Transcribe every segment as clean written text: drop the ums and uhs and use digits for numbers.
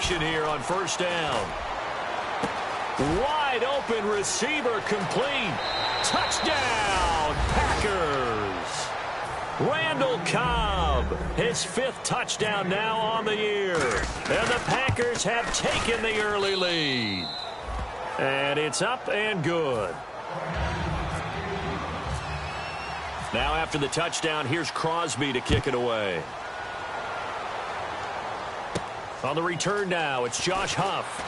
completion here on first down. Wide open receiver complete. Touchdown, Packers. Randall Cobb, his 5th touchdown now on the year. And the Packers have taken the early lead. And it's up and good. Now after the touchdown, here's Crosby to kick it away. On the return now, it's Josh Huff.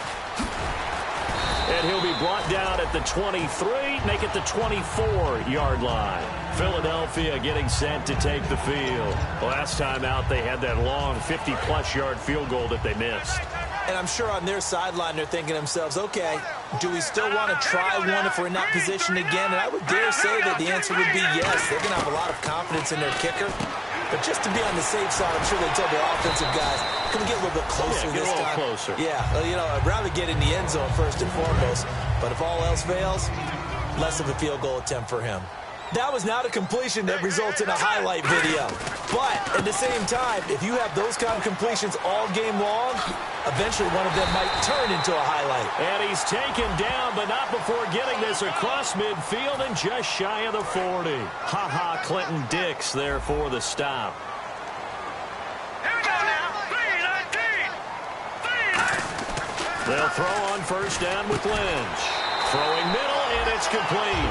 And he'll be brought down at the 23, make it the 24-yard line. Philadelphia getting set to take the field. Last time out, they had that long 50-plus yard field goal that they missed. And I'm sure on their sideline, they're thinking to themselves, okay, do we still want to try one if we're in that position again? And I would dare say that the answer would be yes. They're going to have a lot of confidence in their kicker. But just to be on the safe side, I'm sure they tell their offensive guys, can we get a little bit closer this time? Closer. Yeah, you know, I'd rather get in the end zone first and foremost. But if all else fails, less of a field goal attempt for him. That was not a completion that results in a highlight video. But at the same time, if you have those kind of completions all game long, eventually one of them might turn into a highlight. And he's taken down, but not before getting this across midfield and just shy of the 40. Ha-ha, Clinton Dix there for the stop. Here we go now. 3-19. They'll throw on first down with Lynch. Throwing middle, and it's complete.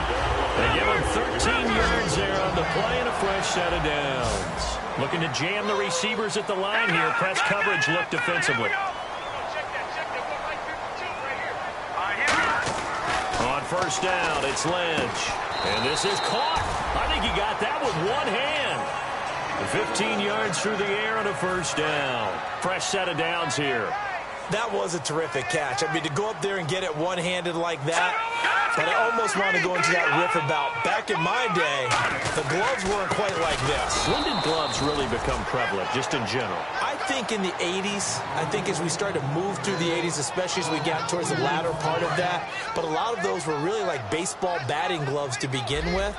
They give him 13 yards there on the play and a fresh set of downs. Looking to jam the receivers at the line here. Press coverage look defensively. On first down, it's Lynch. And this is caught. I think he got that with one hand. 15 yards through the air and a first down. Fresh set of downs here. That was a terrific catch. I mean, to go up there and get it one-handed like that, but I almost want to go into that riff about back in my day, the gloves weren't quite like this. When did gloves really become prevalent, just in general? I think in the 80s. I think as we started to move through the 80s, especially as we got towards the latter part of that. But a lot of those were really like baseball batting gloves to begin with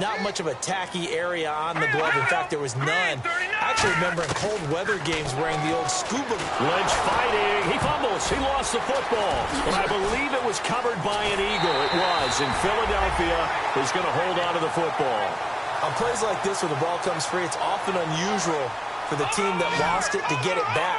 not much of a tacky area on the glove. In fact, there was none. I actually remember in cold weather games wearing the old scuba. Lynch fighting. He fumbles. He lost the football. But I believe it was covered by an eagle. It was. And Philadelphia is going to hold on to the football. On plays like this where the ball comes free, it's often unusual for the team that lost it to get it back.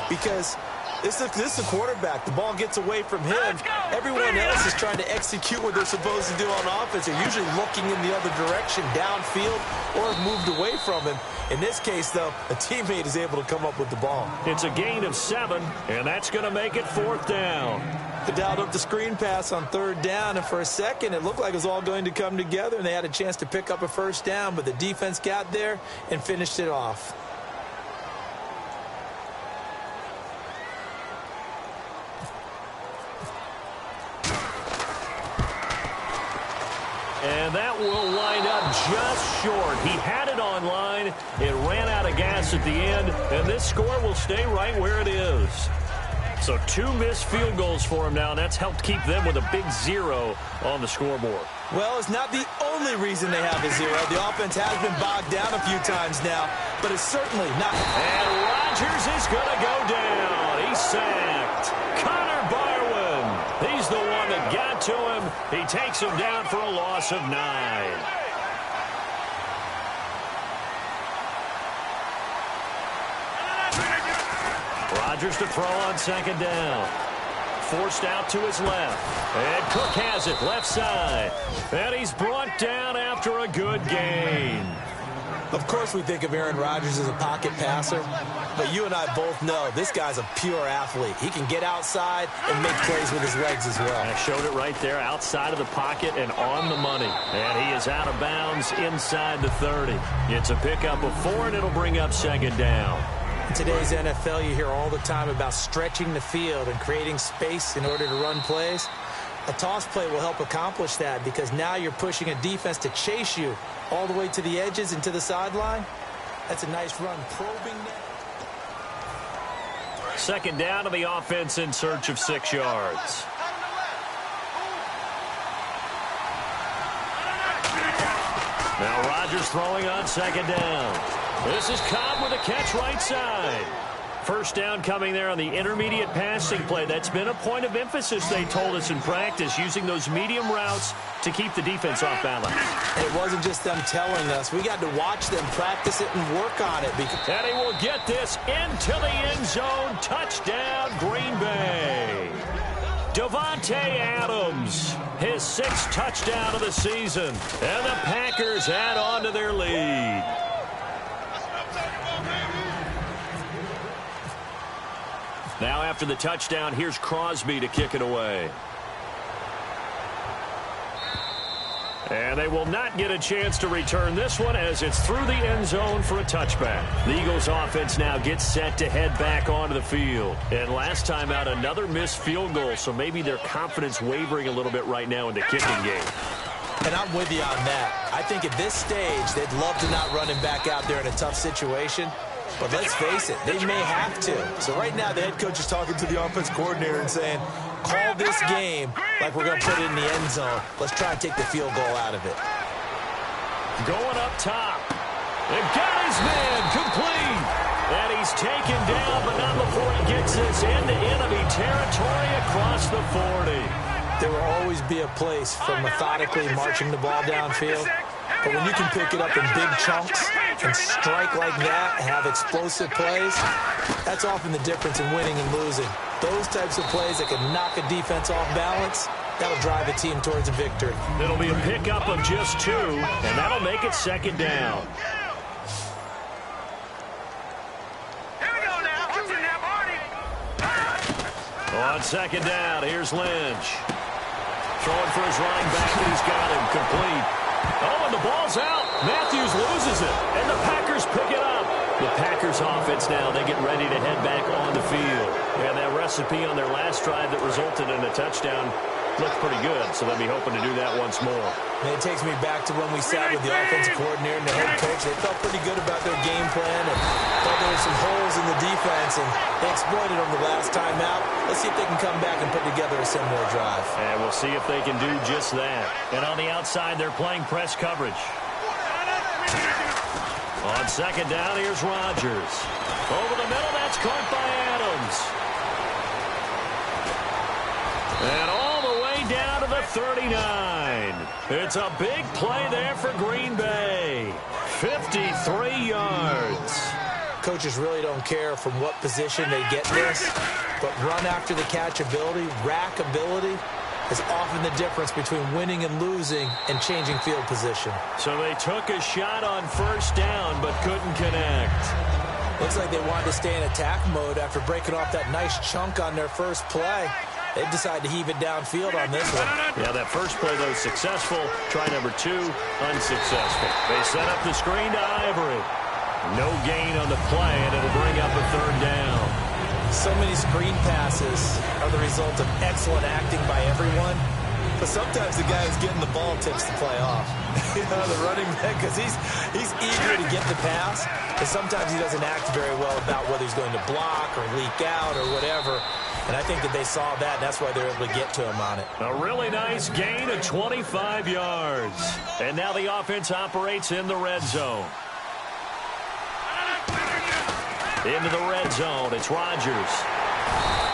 Because this is the quarterback. The ball gets away from him. Everyone else is trying to execute what they're supposed to do on offense. They're usually looking in the other direction, downfield, or have moved away from him. In this case, though, a teammate is able to come up with the ball. It's a gain of 7, and that's going to make it 4th down. They dialed up the screen pass on 3rd down, and for a second, it looked like it was all going to come together, and they had a chance to pick up a first down, but the defense got there and finished it off. And that will wind up just short. He had it on line. It ran out of gas at the end, and this score will stay right where it is. So 2 missed field goals for him now, and that's helped keep them with a big 0 on the scoreboard. Well, it's not the only reason they have a 0. The offense has been bogged down a few times now, but it's certainly not. And Rodgers is going to go down. He's sacked. Connor Barwin. He's the one that got to him. He takes him down for a loss of 9. Rodgers to throw on 2nd down. Forced out to his left. And Cook has it left side. And he's brought down after a good gain. Of course we think of Aaron Rodgers as a pocket passer, but you and I both know this guy's a pure athlete. He can get outside and make plays with his legs as well. I showed it right there outside of the pocket and on the money. And he is out of bounds inside the 30. It's a pickup of 4, and it'll bring up 2nd down. In today's NFL, you hear all the time about stretching the field and creating space in order to run plays. A toss play will help accomplish that because now you're pushing a defense to chase you all the way to the edges and to the sideline. That's a nice run, probing that. 2nd down to the offense in search of 6 yards. Now Rodgers throwing on 2nd down. This is Cobb with a catch right side. First down coming there on the intermediate passing play. That's been a point of emphasis, they told us in practice, using those medium routes to keep the defense off balance. It wasn't just them telling us. We got to watch them practice it and work on it. And he will get this into the end zone. Touchdown, Green Bay. Davante Adams, his 6th touchdown of the season. And the Packers add on to their lead. Now after the touchdown, here's Crosby to kick it away. And they will not get a chance to return this one as it's through the end zone for a touchback. The Eagles offense now gets set to head back onto the field. And last time out, another missed field goal, so maybe their confidence wavering a little bit right now in the kicking game. And I'm with you on that. I think at this stage, they'd love to not run him back out there in a tough situation. But let's face it, they may have to. So right now, the head coach is talking to the offense coordinator and saying, call this game like we're going to put it in the end zone. Let's try and take the field goal out of it. Going up top. They've got his man complete. And he's taken down, but not before he gets this into enemy territory across the 40. There will always be a place for methodically marching the ball downfield. But when you can pick it up in big chunks and strike like that and have explosive plays, that's often the difference in winning and losing. Those types of plays that can knock a defense off balance, that'll drive a team towards a victory. It'll be a pickup of just 2, and that'll make it 2nd down. Here we go now. What's in that party? On 2nd down, here's Lynch. Throwing for his running back, and he's got him complete. Oh, and the ball's out. Matthews loses it, and the Packers pick it up. The Packers offense now, they get ready to head back on the field. And that recipe on their last drive that resulted in a touchdown looked pretty good, so they'll be hoping to do that once more. And it takes me back to when we sat with the offensive coordinator and the head coach. They felt pretty good about their game plan and thought there were some holes in the defense, and they exploited them the last time out. Let's see if they can come back and put together a similar drive. And we'll see if they can do just that. And on the outside, they're playing press coverage. On 2nd down, here's Rodgers. Over the middle, that's caught by Adams. And all the way down to the 39. It's a big play there for Green Bay. 53 yards. Coaches really don't care from what position they get this, but run after the catch ability, rack ability, is often the difference between winning and losing and changing field position. So they took a shot on 1st down but couldn't connect. Looks like they wanted to stay in attack mode after breaking off that nice chunk on their first play. They decided to heave it downfield on this one. Yeah, that first play, though, successful. Try number 2, unsuccessful. They set up the screen to Ivory. No gain on the play, and it'll bring up a 3rd down. So many screen passes are the result of excellent acting by everyone. But sometimes the guy who's getting the ball tips the play off. You know, the running back, because he's eager to get the pass. And sometimes he doesn't act very well about whether he's going to block or leak out or whatever. And I think that they saw that, and that's why they're able to get to him on it. A really nice gain of 25 yards. And now the offense operates in the red zone. Into the red zone, it's Rodgers.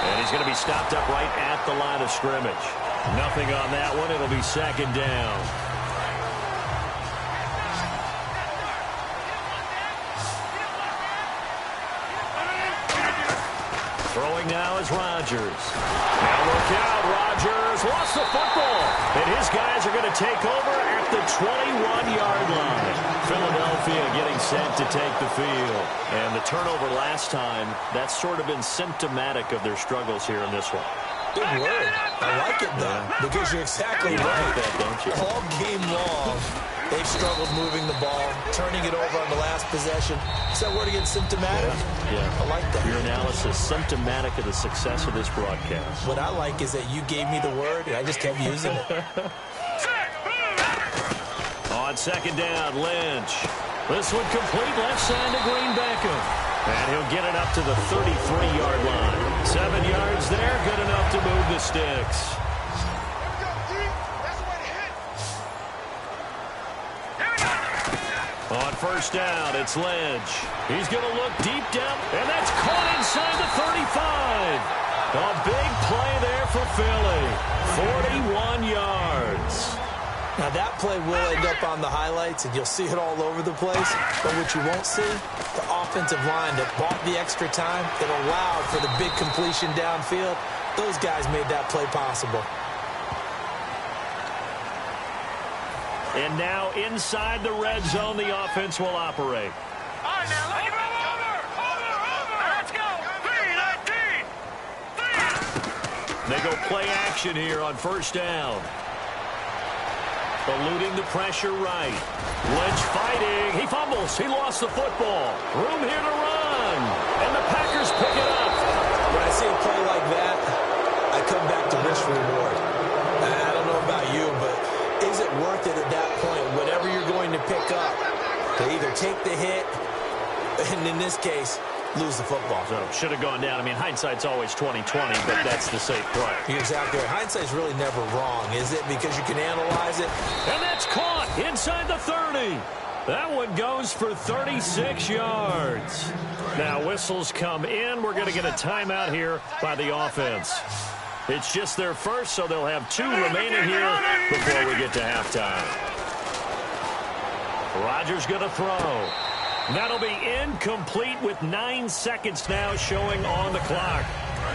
And he's going to be stopped up right at the line of scrimmage. Nothing on that one. It'll be 2nd down. Throwing now is Rodgers. Now look out, Rodgers lost the football. And his guys are going to take over at the 21-yard line. Philadelphia getting set to take the field. And the turnover last time, that's sort of been symptomatic of their struggles here in this one. Good word. I like it, though, because you're exactly right. Like that, don't you? All game long, they've struggled moving the ball, turning it over on the last possession. Is that word again, symptomatic? Yeah. I like that. Your analysis, symptomatic of the success of this broadcast. What I like is that you gave me the word, and I just kept using it. On 2nd down, Lynch. This one complete left side to Green Beckham. And he'll get it up to the 33-yard line. 7 yards there, good enough to move the sticks. On first down, it's Lynch. He's going to look deep down, and that's caught inside the 35. A big play there for Philly. 41 yards. Now, that play will end up on the highlights, and you'll see it all over the place. But what you won't see, the offensive line that bought the extra time, that allowed for the big completion downfield, those guys made that play possible. And now inside the red zone, the offense will operate. All right, now, over. Let's go. 3-19. They go play action here on first down. Eluding the pressure right. Lynch fighting. He fumbles. He lost the football. Room here to run. And the Packers pick it up. When I see a play like that, I come back to risk reward. I don't know about you, but is it worth it at that point, whatever you're going to pick up, to either take the hit, and in this case, lose the football? So should have gone down. I mean, hindsight's always 20/20, but that's the safe play. You're exactly right. Hindsight's really never wrong, is it? Because you can analyze it. And that's caught inside the 30. That one goes for 36 yards. Now whistles come in. We're going to get a timeout here by the offense. It's just their first, so they'll have 2 remaining here before we get to halftime. Rodgers going to throw. That'll be incomplete with 9 seconds now showing on the clock.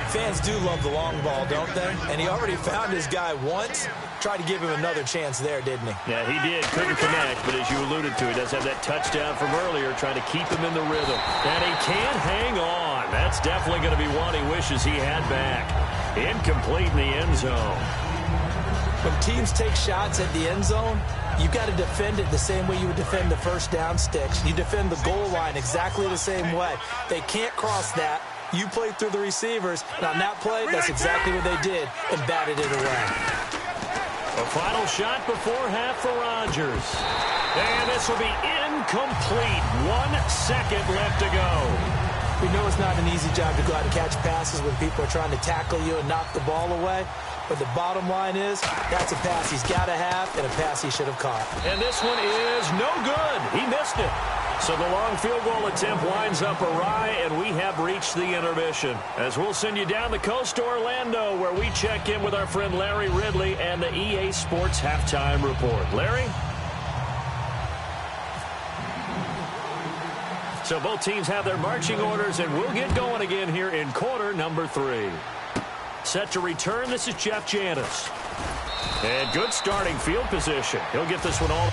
Fans do love the long ball, don't they? And he already found his guy once. Tried to give him another chance there, didn't he? Yeah, he did. Couldn't connect, but as you alluded to, he does have that touchdown from earlier, trying to keep him in the rhythm. And he can't hang on. That's definitely going to be one he wishes he had back. Incomplete in the end zone. When teams take shots at the end zone, you've got to defend it the same way you would defend the first down sticks. You defend the goal line exactly the same way. They can't cross that. You played through the receivers, and on that play, that's exactly what they did, and batted it away. A final shot before half for Rodgers. And this will be incomplete. 1 second left to go. We know it's not an easy job to go out and catch passes when people are trying to tackle you and knock the ball away. But the bottom line is, that's a pass he's got to have and a pass he should have caught. And this one is no good. He missed it. So the long field goal attempt winds up awry, and we have reached the intermission. As we'll send you down the coast to Orlando, where we check in with our friend Larry Ridley and the EA Sports Halftime Report. Larry? So both teams have their marching orders, and we'll get going again here in quarter number 3. Set to return, this is Jeff Janis. And good starting field position. He'll get this one all.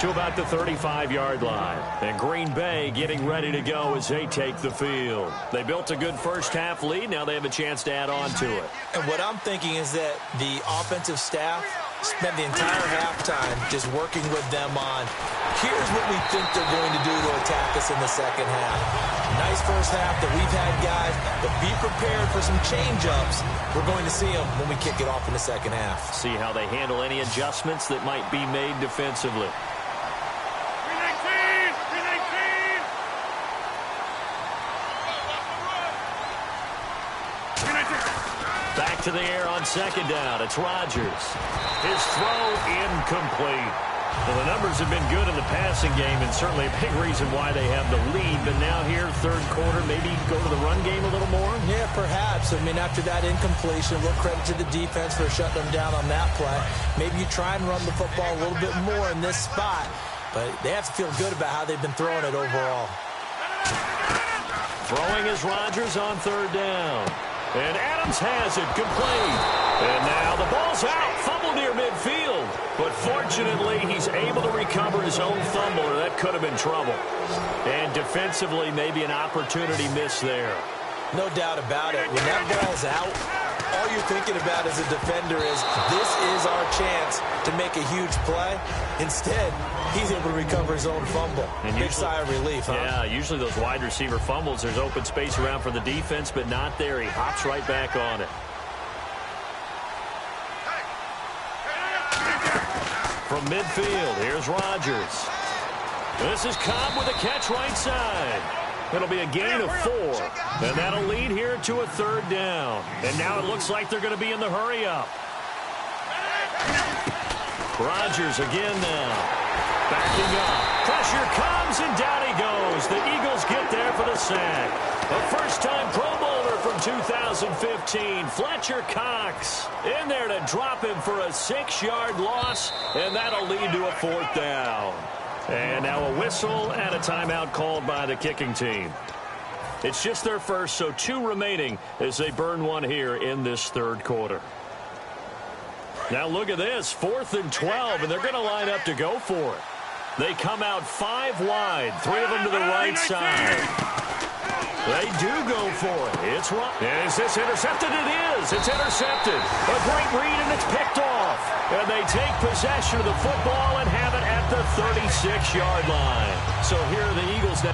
To about the 35-yard line. And Green Bay getting ready to go as they take the field. They built a good first-half lead. Now they have a chance to add on to it. And what I'm thinking is that the offensive staff spent the entire halftime just working with them on, here's what we think they're going to do to attack us in the second half. Nice first half that we've had, guys, but be prepared for some change-ups. We're going to see them when we kick it off in the second half. See how they handle any adjustments that might be made defensively. Back to the air on second down. It's Rodgers. His throw incomplete. Well, the numbers have been good in the passing game, and certainly a big reason why they have the lead. But now here, third quarter, maybe go to the run game a little more? Yeah, perhaps. I mean, after that incompletion, a little credit to the defense for shutting them down on that play. Maybe you try and run the football a little bit more in this spot. But they have to feel good about how they've been throwing it overall. Throwing is Rodgers on third down. And Adams has it complete. And now the ball's out. Fumble near midfield. But fortunately, he's able to recover his own fumble, or that could have been trouble. And defensively, maybe an opportunity missed there. No doubt about it. When that ball's out, all you're thinking about as a defender is, this is our chance to make a huge play. Instead, he's able to recover his own fumble. And big sigh of relief, huh? Yeah, usually those wide receiver fumbles, there's open space around for the defense, but not there. He hops right back on it. from midfield. Here's Rodgers. This is Cobb with a catch right side. It'll be a gain of 4, and that'll lead here to a 3rd down. And now it looks like they're going to be in the hurry-up. Rodgers again now. Backing up. Pressure comes, and down he goes. The Eagles get there for the sack. A first-time Pro Bowler from 2015, Fletcher Cox, in there to drop him for a 6-yard loss, and that'll lead to a 4th down. And now a whistle and a timeout called by the kicking team. It's just their first, so 2 remaining as they burn one here in this 3rd quarter. Now look at this, 4th and 12, and they're going to line up to go for it. They come out 5 wide, 3 of them to the right side. They do go for it. It's right. Is this intercepted? It is. It's intercepted. A great read, and it's picked off. And they take possession of the football and have it at the 36-yard line. So here are the Eagles now.